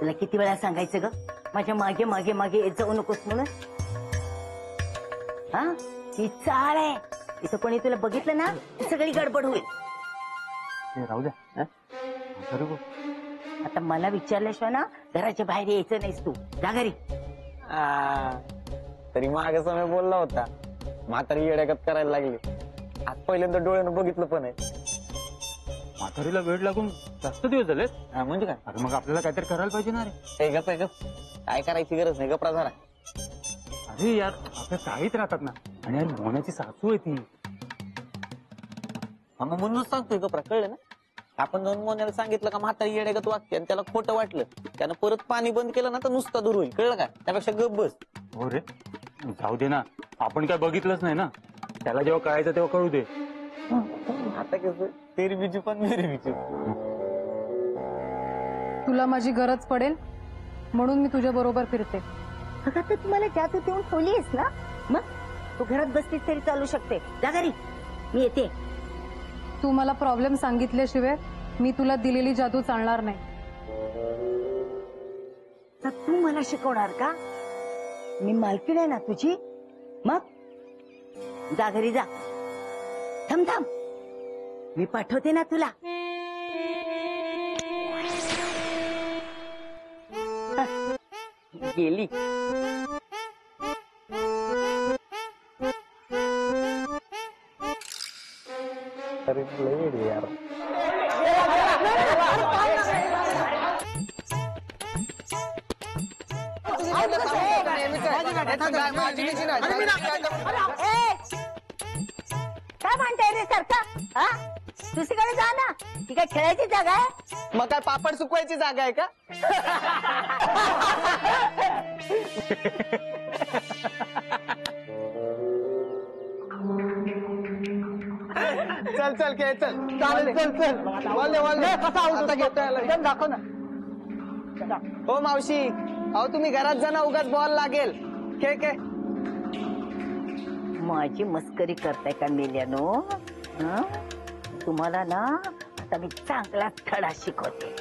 तुला किती वेळा सांगायचं ग माझ्या मागे मागे मागे येत जाऊ नकोस म्हणून. हा ही चाळ आहे, इथं कोणी तुला बघितलं ना सगळी गडबड होईल. राहू द्या. आता मला विचारल्याशिवाय ना घराच्या बाहेर यायचं नाहीस तू. जा घरी. तरी मागे समय बोलला होता, म्हातारी येड्यागत करायला लागली. आज पहिल्यांदा डोळ्यानं बघितलं पण आहे. म्हातारीला वेळ लागून जास्त दिवस झालेत. म्हणजे काय? अरे मग आपल्याला काहीतरी करायला पाहिजे ना रे. गप आहे गप, काय करायची गरज नाही. गप्रा जरा. अरे यार आपल्या चाळीत राहतात ना, आणि यार मोहनाची सासू आहे ती. मग म्हणूनच सांगतोय गप्रा, कळलं ना. आपण जाऊन मोन्याला सांगितलं का म्हातारी येड्यागत वागते आणि त्याला खोटं वाटलं, त्यानं परत पाणी बंद केलं ना तर नुसता दूर होईल. कळलं का? त्यापेक्षा गप बस. हो रे, जाऊ दे ना, आपण काय बघितलंच नाही ना. त्याला जेव्हा कळायचं तेव्हा कळू दे. आता कसं तेरी बिजू पण मेरी बिजू. तुला माझी गरज पडेल म्हणून मी तुझ्या बरोबर फिरते. अगं तर तुम्हाला जादू देऊन ठेवलीस ना, मग तू घरात बसलीस तरी चालू शकते. जा घरी, मी येते. तू मला प्रॉब्लेम सांगितल्याशिवाय मी तुला दिलेली जादू चालणार नाही. तर तू मला शिकवणार का? मी मालकीण आहे ना तुझी. मग जा घरी जा. थांब थांब, मी पाठवते ना तुला. गेली. अरे लय यार. काय म्हणताय रे सारखं? हा दुसरीकडे जा ना, ती काय खेळायची जागा आहे? मग काय पापड सुकवायची जागा आहे का? चल चल खेळ चल. चालेल चल चल. वाले वाले कसा आऊट घेतोय दाखव ना. हो मावशी, अहो तुम्ही घरात जा ना, उगाच बॉल लागेल. खेळ खेळ. माझी मस्करी करताय का मेल्यानो? तुम्हाला ना आता मी चांगला धडा शिकवते.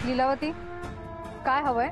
लीलावती, काय हवंय?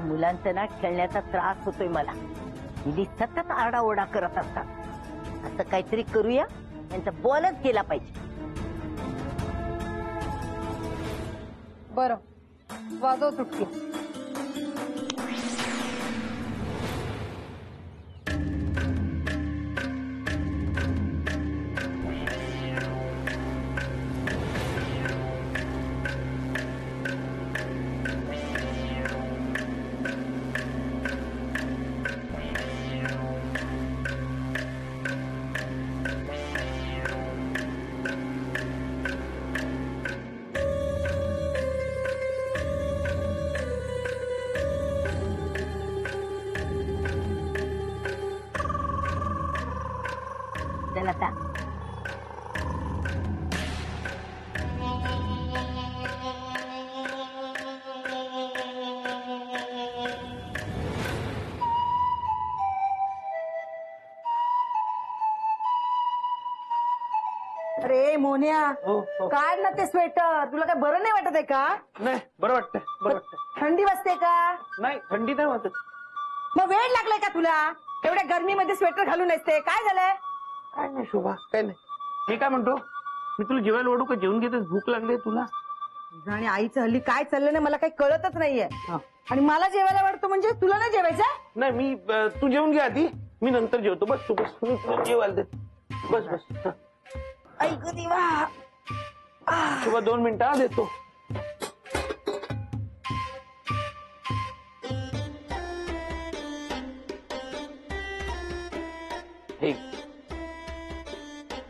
मुलांचा ना खेळण्याचा त्रास होतोय मला. मुली सतत आरडाओरडा करत असतात. असं काहीतरी करूया, त्यांचा बॉलच गेला पाहिजे. बरं, वाजव चुटकी. लता, अरे मोन्या, हो. काढ ना ते स्वेटर. तुला काय बरं नाही वाटत आहे का? नाही बरं वाटतंय, बरं वाटतंय. थंडी वाजते का? नाही थंडी नाही वाटत. मग वेळ लागलाय का तुला? एवढ्या गर्मीमध्ये स्वेटर घालून असते, काय झालंय? काय नाही शोभा, काय नाही. मी काय म्हणतो, मी तुला जेवायला ओढू का? जेवून घेतेस? भूक लागली तुला? आणि आईचं हल्ली काय चाललंय ना मला काही कळतच नाहीये. आणि मला जेवायला वाटतो म्हणजे तुला नाही जेवायचं? नाही मी तू जेवून घे आधी, मी नंतर जेवतो. बस तू बस, मी तुला जेवायला देते. बस बस. ऐक देवा. शोभा 2 मिनिटं देतो.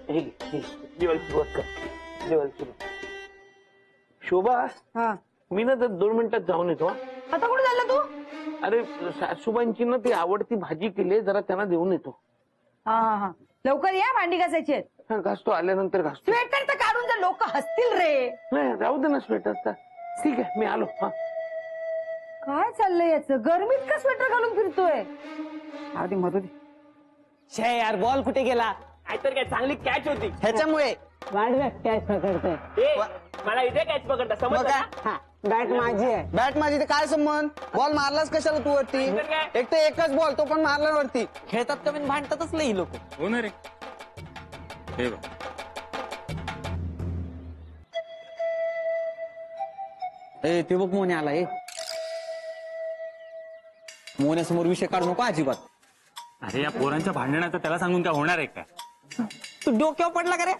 हे जेवायला सुरुवात कर. जेवायला सुरू. शोभा, हा, मी ना तर 2 मिनिटात जाऊन येतो. आता कुठे झालं तू? अरे सासूबाईंची ना ती आवडती भाजी केली, जरा त्यांना देऊन येतो. हा हा हा लवकर या, भांडी घासायची आहेत. घासतो, आल्यानंतर घासतो. स्वेटर तर काढून जर लोक हसतील रे. नाही राहू दे ना स्वेटर. ठीक आहे मी आलो. हा काय चाललंय याचं, गरमीत का स्वेटर घालून फिरतोय. आधी मरू दे. छे यार, बॉल कुठे गेला? नाहीतर काय चांगली कॅच होती. ह्याच्यामुळे कॅच पकडतोय. ए, मला इथे कॅच पकडता मग समजलं काय? का? बॅट माझी आहे. बॅट माझी ते काय संबंध? बॉल मारलाच कशाला तू वरती? तर काय? एक तर एकच बॉल, तो पण मारला वरती. खेळतात कमी भांडतातच लई लोक. हो ना रे. हे बघ ए ते बघ मोने आला. मोन्यासमोर विषय काढू नको अजिबात. अरे या पोरांच्या भांडणाचं त्याला सांगून काय होणार आहे काय? तू डोक्यावर पडला का रे?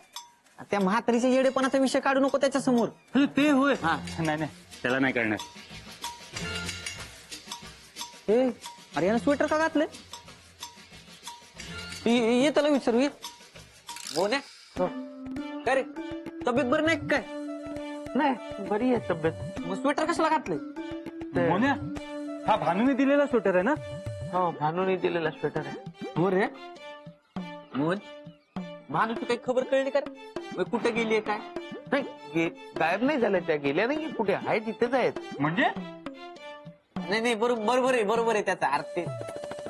त्या म्हातारीच्या येडेपणाचा विषय काढू नको त्याच्या समोर. ते होय. हा. नाही नाही त्याला नाही करणार. अरे यानं स्वेटर का घातलंय? ये त्याला विचारू ये. मोन्या काय रे, तब्येत बरी नाही का काय? नाही बरी आहे तब्येत. मग स्वेटर कशाला घातलंय? मोन्या हा भानूने दिलेला स्वेटर आहे ना? हो भानूने दिलेला स्वेटर आहे. हो रे. मोहन भानू तू काही खबर कळली का रे? मग कुठे गेलीये काय? नाही गायब नाही झाल्या त्या, गेल्या नाही कुठे आहे तिथेच आहेत. म्हणजे नाही बरोबर आहे त्याचा अर्थ.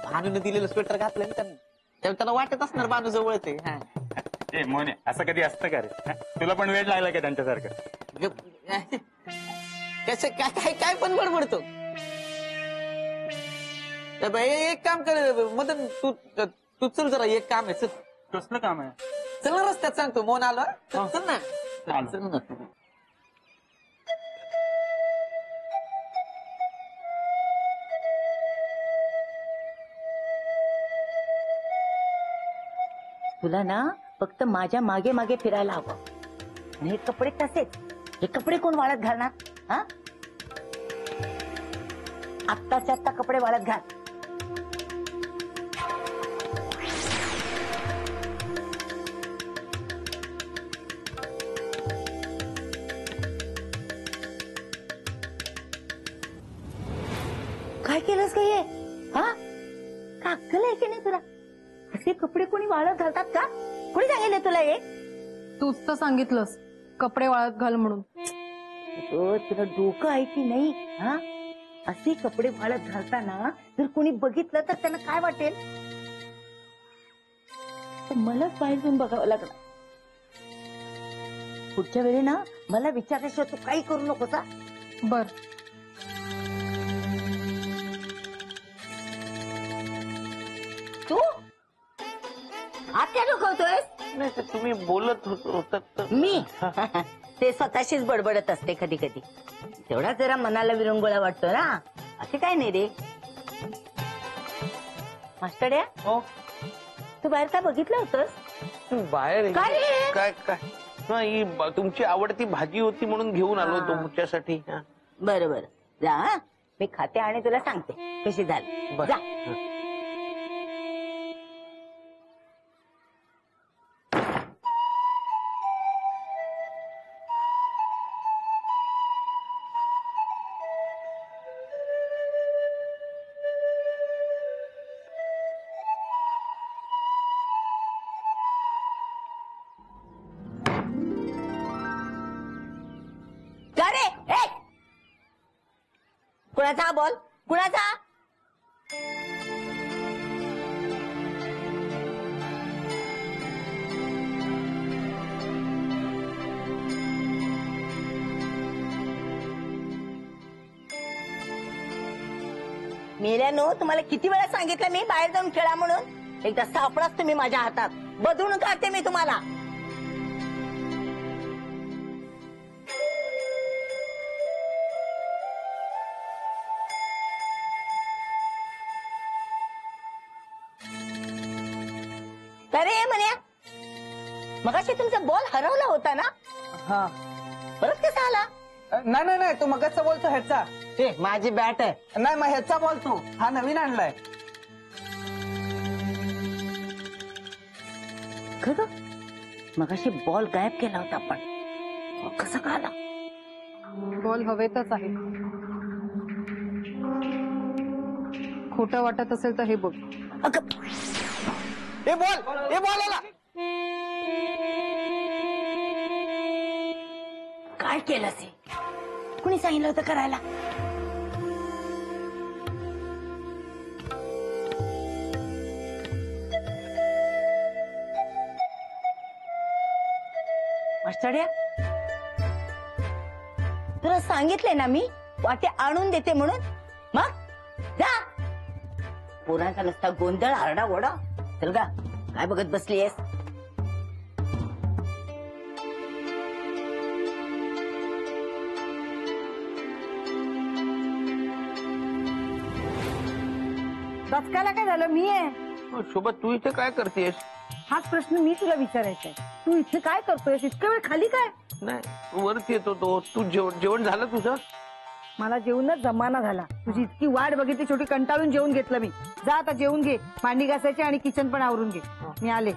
भानूने दिलेलं स्वेटर घातलंय ना त्यांनी, त्यामुळे त्याला वाटत असणार भानू जवळच आहे. हा. ए मोन्या असं कधी असतं का रे? हा? तुला पण वेळ लागला का त्यांच्यासारखं? कसं काय काय पण बडबडतो. एक काम कर मदन, तू चल जरा, एक काम आहे. चल कसलं काम आहे? चल ना, रस्त्यात सांगतो. मोन आलो. चल ना. चल ना. तुला ना फक्त माझ्या मागे मागे फिरायला हवं. आणि हे कपडे तसेच, हे कपडे कोण वाळत घालणार? हा, आत्ताच्या आत्ता कपडे वाळत घाल. काय केलंस का हे? हा, का अक्कल आहे की नाही तुला? असे कपडे कोणी वाळत घालतात का? कोणी सांगितलं तुला हे? तूच तर सांगितलंस कपडे वाळत घाल म्हणून. तुला डोकं आहे की नाही? हा, असे कपडे वाळत घालताना जर कोणी बघितलं तर त्यांना काय वाटेल? तर मलाच बाहेर जाऊन बघावं लागलं. पुढच्या वेळी ना मला विचारल्याशिवाय तू काही करू नकोस. बर, तू आता डोकवतोयस? नाही तर तुम्ही बोलत होतात तर. मी ते स्वतःशीच बडबडत असते कधी कधी. तेवढा जरा मनाला विरंगुळा वाटतो ना. असे काय नाही रे. मास्टड्या, हो तू बाहेर काय बघितलं होतंस? बाहेर काय रे? काय काय नाही, तुमची आवडती भाजी होती म्हणून घेऊन आलो हा. तुमच्यासाठी. हा. बरं बरं, जा हा. मी खाते आणि तुला सांगते कशी झाली. बरं. जा. का रे? ए! कुणाचा हा बॉल? कुणाचा? मेल्यानो, तुम्हाला किती वेळा सांगितलं मी बाहेर जाऊन खेळा म्हणून? एकदा सापडाच तुम्ही माझ्या हातात. बदलून काढते मी तुम्हाला. अरे म्हण्या, मगाशी तुमचा बॉल हरवला होता ना? हा. परत कसा आला? नाही तो मगाचा बोलतो ह्याचा. माझी बॅट आहे. नाही मग ह्याचा बोलतो, हा नवीन आणलाय. खरं मगाशी बॉल गायब केला होता आपण. कसा का आला? बॉल हवेतच आहे. खोटं वाटत असेल तर हे बघ. अगं, ए बोल काय केलं ते कुणी सांगितलं होतं करायला? मास्टर्या, तुला सांगितलंय ना मी वाटे आणून देते म्हणून. मग जा, पोरांचा नसता गोंधळ आरडा ओढा. चल गा, काय बघत बसलीयस? दचकायला काय झालं? मी आहे. शोभा तू इथे काय करतेस? हाच प्रश्न मी तुला विचारायचा आहे. तू इथे काय करतोयस? इतका वेळ खाली काय? नाही वरती येतो तो. तू जेवण झालं तुझं? मला जेवणच जमाना झाला. तुझी इतकी वाट बघितली छोटी, कंटाळून जेवून घेतलं मी. जा आता जेवून घे, भांडी घासायची आणि किचन पण आवरून घे. मी आले.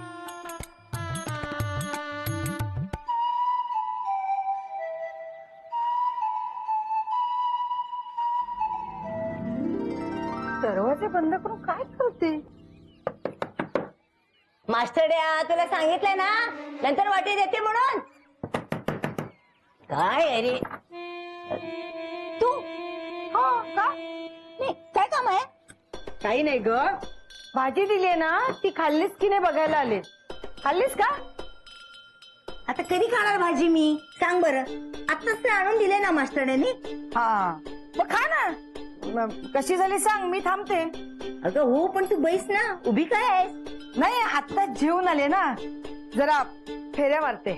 दरवाजे बंद करून काय करते? मास्टर्या, तुला सांगितलंय ना नंतर वाटी देते म्हणून. काय अरे तू? हो का? नाही, काय काम आहे? काही नाही ग, भाजी दिली ना ती खाल्लीस की नाही बघायला आले. खाल्लीस का? आता कधी खाणार भाजी मी? सांग बरं. आत्ताच ते आणून दिले ना मास्टरने. हा मग खा ना. कशी झाली सांग, मी थांबते. अगं हो, पण तू बैस ना, उभी काय आहेस? नाही, आत्ताच जेवून आले ना, जरा फेऱ्या मारते.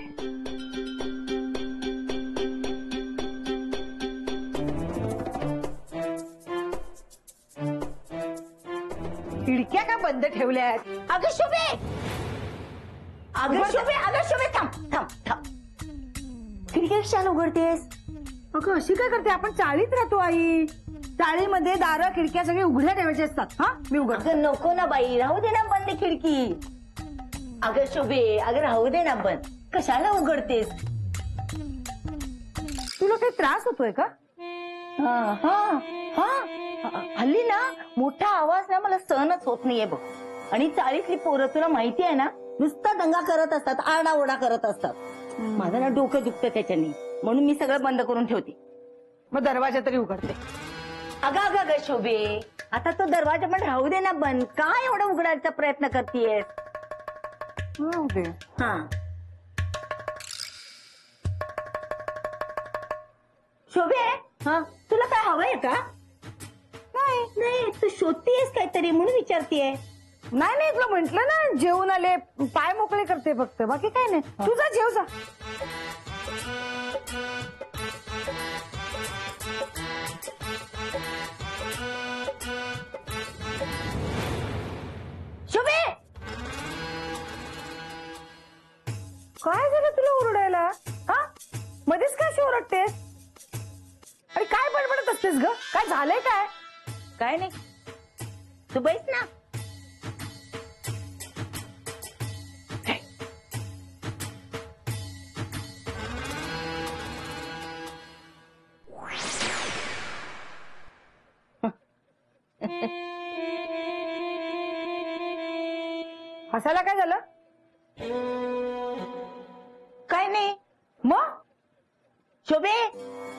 खिडक्या का बंद ठेवल्यात? अगं शोभे, अगं शोभे, थांब थांब थांब. खिडकी कशाला उघडतेस? अगं अशी काय करते? आपण चाळीत राहतो आई. चाळीमध्ये दारं खिडक्या सगळे उघड्या ठेवायचे असतात. हा मी उघडते. अगं नको ना बाई, राहू दे ना बंद खिडकी. अगं शोभे, अगं राहू दे ना बंद. कशाला उघडतेस? तुला काही त्रास होतोय का? हा हा हा, हल्ली ना मोठा आवाज ना मला सहनच होत नाहीये बघ. आणि चाळीतली पोरं तुला माहिती आहे ना, नुसता दंगा करत असतात, आरडाओरडा करत असतात. माझं ना डोकं दुखतं त्याच्यानी, म्हणून मी सगळं बंद करून ठेवते. मग दरवाजा तरी उघडते. अगं अगं अगं शोभे, आता तो दरवाजा पण राहू दे ना बंद. काय एवढा उघडायचा प्रयत्न करतेयस? हा शोभे, हा तुला काय हवंय का? नाही नाही, तू शोधतीयस काहीतरी म्हणून विचारतीये. नाही नाही, तुला म्हंटल ना जेवून आले, पाय मोकळे करते फक्त, बाकी काय नाही. तुझा जेव जा. शोभे, काय झालं तुला ओरडायला? हा मध्येच काय अशी ओरडतेस? अरे काय बडबडत असतेस ग? काय झालंय काय? काय नाही, तू बैस ना. हसायला काय झालं? काय नाही. मग शोभे,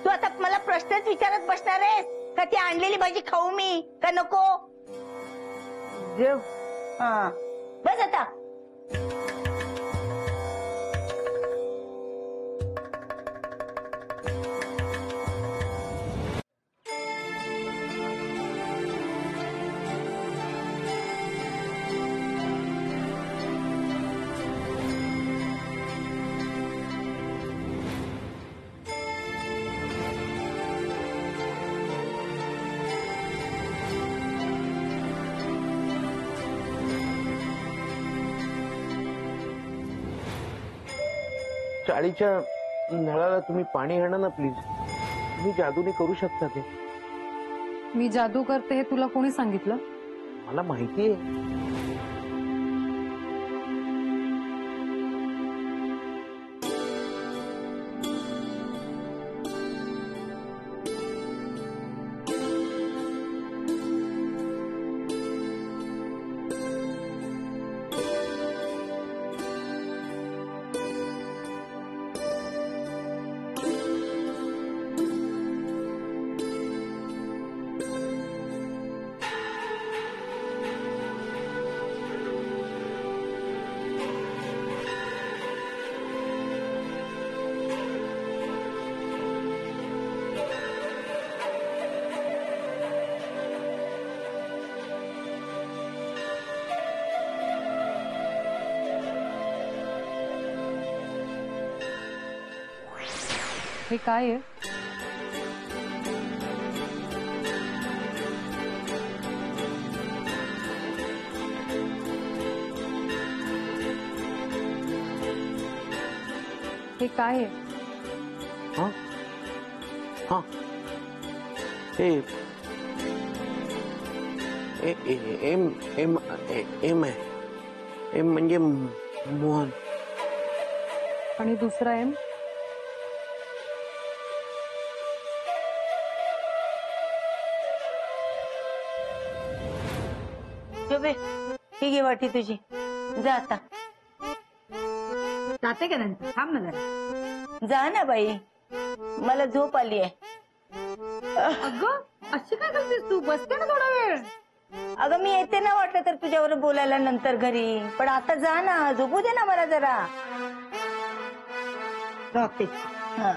तू आता मला प्रश्नच विचारत बसणार आहेस का ती आणलेली भाजी खाऊ मी का नको? जेव. हा बस आता. चाळीच्या नळाला तुम्ही पाणी आणा ना प्लीज. तुम्ही जादूने करू शकता ते. मी जादू करते हे तुला कोणी सांगितलं? मला माहिती आहे. हे काय आहे? हे काय आहे? हा हा हे एम एम एम आहे. एम म्हणजे मोहन. आणि दुसरा एम? शोभे ही घे वाटी तुझी, जा आता. जाते का नंतर? थांब ना जरा. जा ना बाई, मला झोप आली आहे. अगं अशी काय करतेस तू? बसते ना थोडा वेळ. अगं मी येते ना वाटलं तर तुझ्यावर बोलायला नंतर घरी, पण आता जा ना, झोपू दे ना मला जरा. जाते. हा.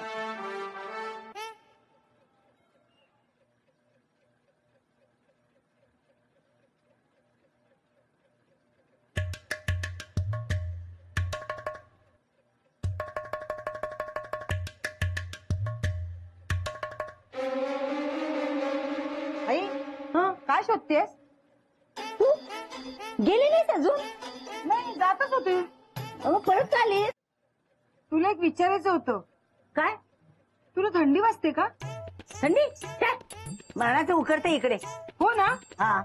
आई हं? काय शोधतेस? तू गेली नाहीस अजून? नाही, जातच होते. अगं परत आलीस? तुला एक विचारायचं होतं. काय तुला थंडी वाजते का? थंडी? काय मरणाचं उकडते इकडे. हो ना. हा.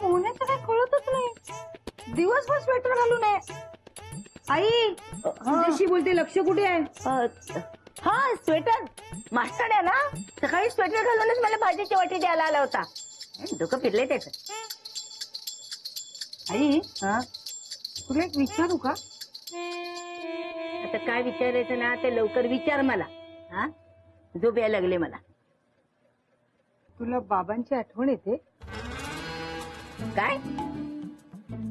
मोहनेचं काही कळतच नाही. दिवसभर स्वेटर घालू नये. आई तुझ्याशी बोलते, लक्ष कुठे आहे? हा स्वेटर मास्टर आहे ना, सकाळी स्वेटर घालूनच मला भाजीची वाटी द्यायला आला होता. डोकं फिरले त्याच. आई हा तुला एक विचारू का? आता काय विचारायचं ना ते लवकर विचार मला. हा झोप यायला लागले मला. तुला बाबांची आठवण येते? काय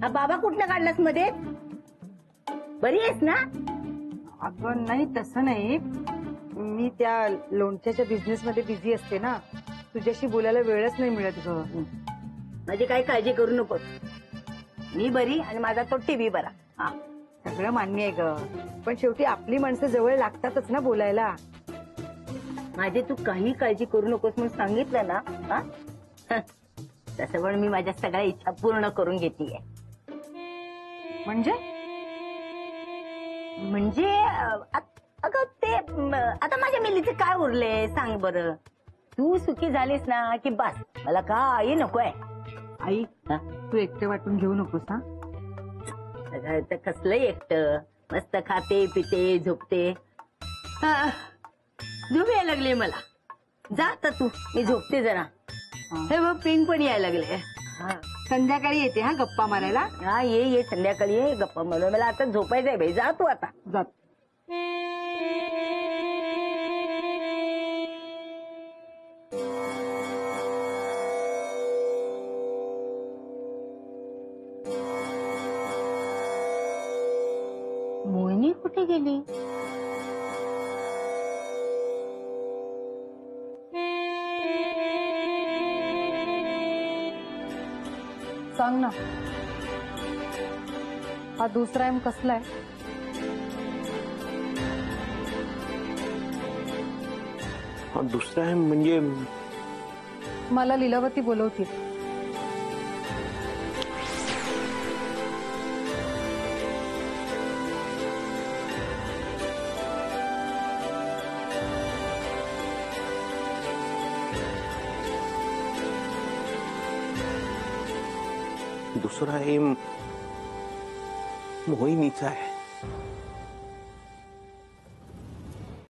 हा बाबा कुठनं काढलास मध्ये? बरी आहेस ना? अगं नाही, तसं नाही. मी त्या लोणच्याच्या बिझनेस मध्ये बिझी असते ना, तुझ्याशी बोलायला वेळच नाही मिळत ग. माझी काही काळजी करू नकोस. मी बरी आणि माझा तो टीव्ही बरा. हा सगळं मान्य आहे ग, पण शेवटी आपली माणसं जवळ लागतातच ना बोलायला. माझी तू काही काळजी करू नकोस म्हणून सांगितलं ना. हा तसं पण मी माझ्या सगळ्या इच्छा पूर्ण करून घेतीये. म्हणजे म्हणजे अगं ते आता माझ्या मिलीचे काय उरले सांग बरं. तू सुखी झालीस ना की बस, मला काही नकोय. आई हा? तू एकटे वाटून घेऊ नकोस हा. सगळं तर कसलं एकटं, मस्त खाते पिते झोपते. झोप यायला लागले मला. जा आता तू, मी झोपते जरा. हे बघ पिंग पण यायला लागले. संध्याकाळी येते हा गप्पा मारायला. हा ये संध्याकाळी ये गप्पा मारू. मला आता झोपायचंय बाई, जा तू आता. जात. मोहिनी कुठे गेली? सांग ना, हा दुसरा एम कसला आहे? हा दुसरा आहे म्हणजे मला लीलावती बोलवतील. दुसरा एम मोहिनीचा आहे.